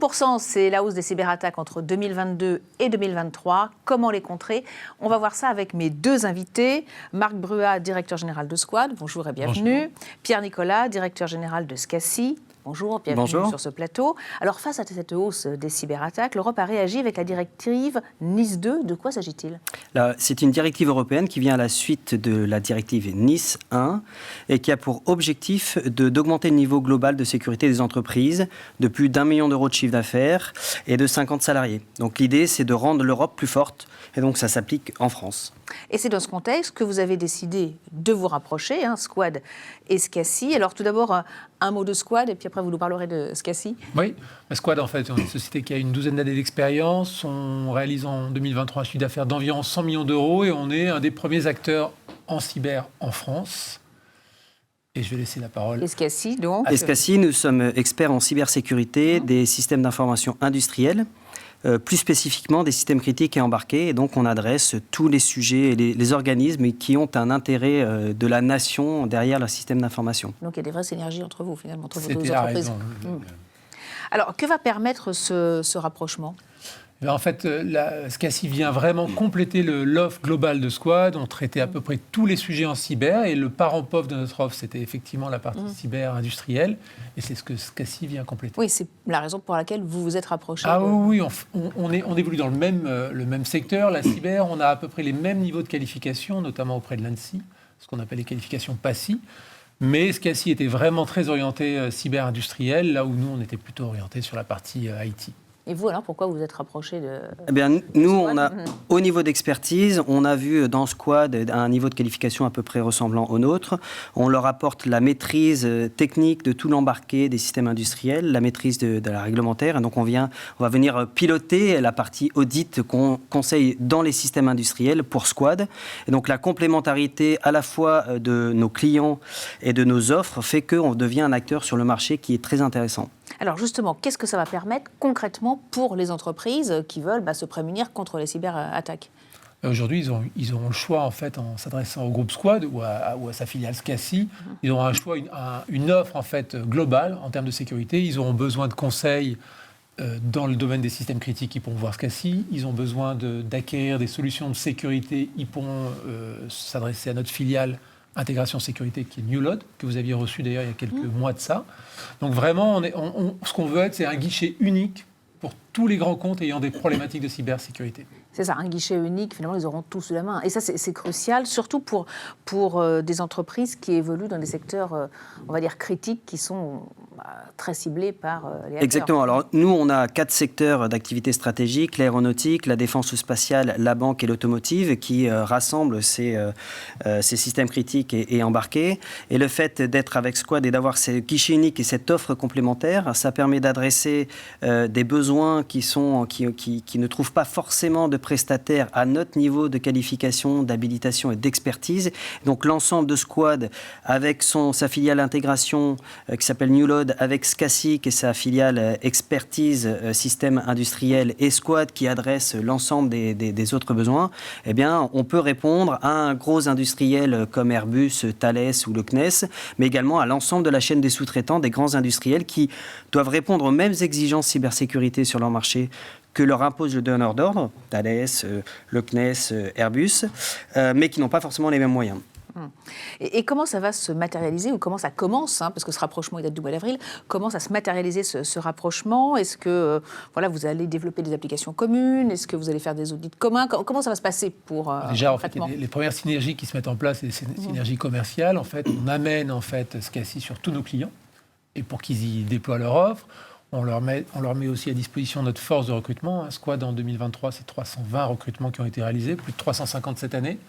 30%, c'est la hausse des cyberattaques entre 2022 et 2023. Comment les contrer? On va voir ça avec mes deux invités. Marc Bruat, directeur général de Squad. Bonjour et bienvenue. Bonjour. Pierre Nicolas, directeur général de SCACI. Bonjour, bienvenue sur ce plateau. Alors, face à cette hausse des cyberattaques, l'Europe a réagi avec la directive NIS 2. De quoi s'agit-il? C'est une directive européenne qui vient à la suite de la directive NIS 1 et qui a pour objectif d'augmenter le niveau global de sécurité des entreprises de plus d'1 million d'euros de chiffre d'affaires et de 50 salariés. Donc, l'idée, c'est de rendre l'Europe plus forte et donc ça s'applique en France. Et c'est dans ce contexte que vous avez décidé de vous rapprocher, Squad et SCACI. Alors tout d'abord, un mot de Squad, et puis après vous nous parlerez de SCACI. Oui, Squad en fait, c'est une société qui a une douzaine d'années d'expérience. On réalise en 2023 un chiffre d'affaires d'environ 100 millions d'euros et on est un des premiers acteurs en cyber en France. Et je vais laisser la parole. Et SCACI, donc SCACI, nous sommes experts en cybersécurité des systèmes d'information industriels. Plus spécifiquement des systèmes critiques et embarqués. Et donc, on adresse tous les sujets et les organismes qui ont un intérêt de la nation derrière leur système d'information. Donc, il y a des vraies synergies entre vous, finalement, entre vos deux C'était entreprises. Raison. Alors, que va permettre ce rapprochement ? En fait, SCACI vient vraiment compléter l'offre globale de Squad. On traitait à peu près tous les sujets en cyber et le parent pauvre de notre offre, c'était effectivement la partie cyber industrielle. Et c'est ce que SCACI vient compléter. Oui, c'est la raison pour laquelle vous vous êtes rapprochés. Ah oui, on évolue dans le même secteur, la cyber. On a à peu près les mêmes niveaux de qualification, notamment auprès de l'ANSSI, ce qu'on appelle les qualifications PASSI. Mais SCACI était vraiment très orienté cyber industriel, là où nous, on était plutôt orienté sur la partie IT. Et vous, alors, pourquoi vous êtes rapprochés de... Eh bien, nous, on a, au niveau d'expertise, on a vu dans Squad un niveau de qualification à peu près ressemblant au nôtre. On leur apporte la maîtrise technique de tout l'embarqué des systèmes industriels, la maîtrise de la réglementaire. Et donc, on va venir piloter la partie audit qu'on conseille dans les systèmes industriels pour Squad. Et donc, la complémentarité à la fois de nos clients et de nos offres fait qu'on devient un acteur sur le marché qui est très intéressant. Alors justement, qu'est-ce que ça va permettre concrètement pour les entreprises qui veulent se prémunir contre les cyberattaques ? Aujourd'hui, ils auront le choix, en fait, en s'adressant au groupe Squad ou à sa filiale SCACI, ils auront un choix, une offre en fait, globale en termes de sécurité. Ils auront besoin de conseils dans le domaine des systèmes critiques, ils pourront voir SCACI. Ils ont besoin d'acquérir des solutions de sécurité, ils pourront s'adresser à notre filiale Intégration Sécurité, qui est Newload, que vous aviez reçu d'ailleurs il y a quelques mois de ça. Donc vraiment, ce qu'on veut être, c'est un guichet unique pour tous les grands comptes ayant des problématiques de cybersécurité. C'est ça, un guichet unique, finalement, ils auront tous sous la main. Et ça, c'est crucial, surtout pour des entreprises qui évoluent dans des secteurs, on va dire, critiques, qui sont très ciblés par les hackers. Exactement. Alors, nous, on a 4 secteurs d'activité stratégique, l'aéronautique, la défense spatiale, la banque et l'automotive, qui rassemblent ces systèmes critiques et embarqués. Et le fait d'être avec Squad et d'avoir ce guichet unique et cette offre complémentaire, ça permet d'adresser des besoins qui ne trouvent pas forcément de prestataires à notre niveau de qualification, d'habilitation et d'expertise. Donc l'ensemble de Squad, avec sa filiale intégration qui s'appelle Newload, avec SCACI qui est sa filiale expertise système industriel et Squad qui adresse l'ensemble des autres besoins, eh bien on peut répondre à un gros industriel comme Airbus, Thales ou le CNES, mais également à l'ensemble de la chaîne des sous-traitants, des grands industriels qui doivent répondre aux mêmes exigences cybersécurité sur leur marché que leur impose le donneur d'ordre, Thales, le CNES, Airbus, mais qui n'ont pas forcément les mêmes moyens. Et comment ça va se matérialiser, ou comment ça commence, parce que ce rapprochement il date du mois d'avril, comment ça se matérialiser ce rapprochement? Est-ce que vous allez développer des applications communes? Est-ce que vous allez faire des audits communs? Comment ça va se passer pour Déjà, en fait, les premières synergies qui se mettent en place, c'est des synergies commerciales. En fait, on amène SCACI sur tous nos clients, et pour qu'ils y déploient leur offre. On leur met aussi à disposition notre force de recrutement. Squad, en 2023, c'est 320 recrutements qui ont été réalisés, plus de 350 cette année.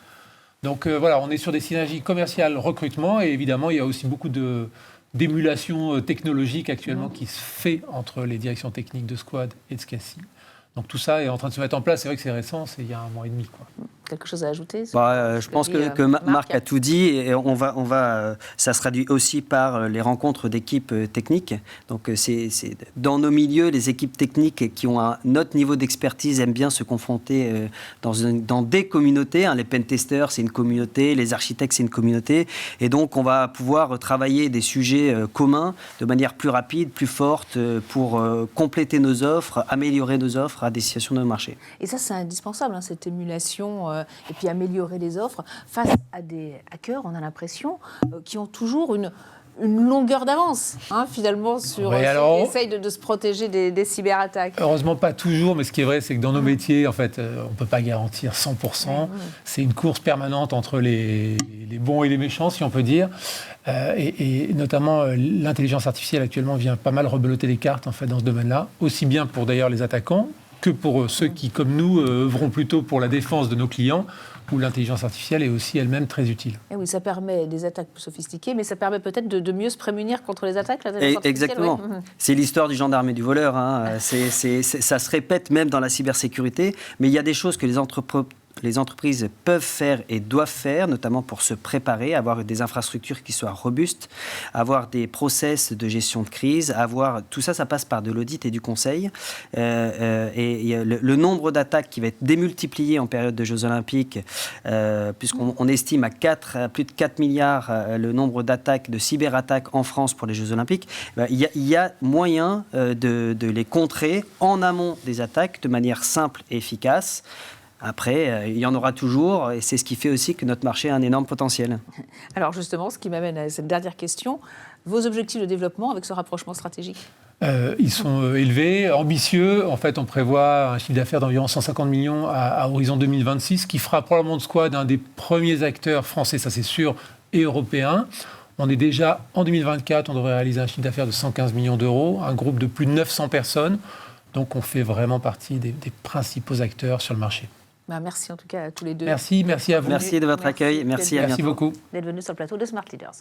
Donc on est sur des synergies commerciales recrutement, et évidemment, il y a aussi beaucoup d'émulation technologique actuellement qui se fait entre les directions techniques de Squad et de SCACI. Donc tout ça est en train de se mettre en place. C'est vrai que c'est récent, c'est il y a 1 mois et demi, quoi. Quelque chose à ajouter Je pense que Marc a tout dit, et ça se traduit aussi par les rencontres d'équipes techniques. Donc c'est dans nos milieux, les équipes techniques qui ont un autre niveau d'expertise aiment bien se confronter dans des communautés. Les pentesters, c'est une communauté, les architectes, c'est une communauté, et donc on va pouvoir travailler des sujets communs de manière plus rapide, plus forte, pour compléter nos offres, améliorer nos offres à destination de nos marchés. Et ça, c'est indispensable, cette émulation, et puis améliorer les offres face à des hackers, on a l'impression, qui ont toujours une longueur d'avance, finalement, sur ceux qui essayent de se protéger des cyberattaques. Heureusement, pas toujours, mais ce qui est vrai, c'est que dans nos métiers, en fait, on ne peut pas garantir 100%. C'est une course permanente entre les bons et les méchants, si on peut dire. Et notamment, l'intelligence artificielle, actuellement, vient pas mal rebeloter les cartes, en fait, dans ce domaine-là. Aussi bien pour, d'ailleurs, les attaquants, que pour ceux qui, comme nous, œuvront plutôt pour la défense de nos clients, où l'intelligence artificielle est aussi elle-même très utile. Et oui, ça permet des attaques plus sophistiquées, mais ça permet peut-être de mieux se prémunir contre les attaques, Exactement. Ouais. C'est l'histoire du gendarme et du voleur. Ça se répète même dans la cybersécurité, mais il y a des choses que les entreprises peuvent faire et doivent faire, notamment pour se préparer, avoir des infrastructures qui soient robustes, avoir des process de gestion de crise, tout ça, ça passe par de l'audit et du conseil. Et le nombre d'attaques qui va être démultiplié en période de Jeux Olympiques, puisqu'on estime à plus de 4 milliards le nombre d'attaques, de cyberattaques en France pour les Jeux Olympiques, il y a moyen de les contrer en amont des attaques de manière simple et efficace. Après, il y en aura toujours, et c'est ce qui fait aussi que notre marché a un énorme potentiel. Alors justement, ce qui m'amène à cette dernière question, vos objectifs de développement avec ce rapprochement stratégique ? Ils sont élevés, ambitieux. En fait, on prévoit un chiffre d'affaires d'environ 150 millions à horizon 2026, qui fera probablement de Squad un des premiers acteurs français, ça c'est sûr, et européens. On est déjà, en 2024, on devrait réaliser un chiffre d'affaires de 115 millions d'euros, un groupe de plus de 900 personnes. Donc on fait vraiment partie des principaux acteurs sur le marché. Merci en tout cas à tous les deux. Merci à vous. Merci de votre accueil. Merci, à bientôt. Merci beaucoup d'être venus sur le plateau de Smart Leaders.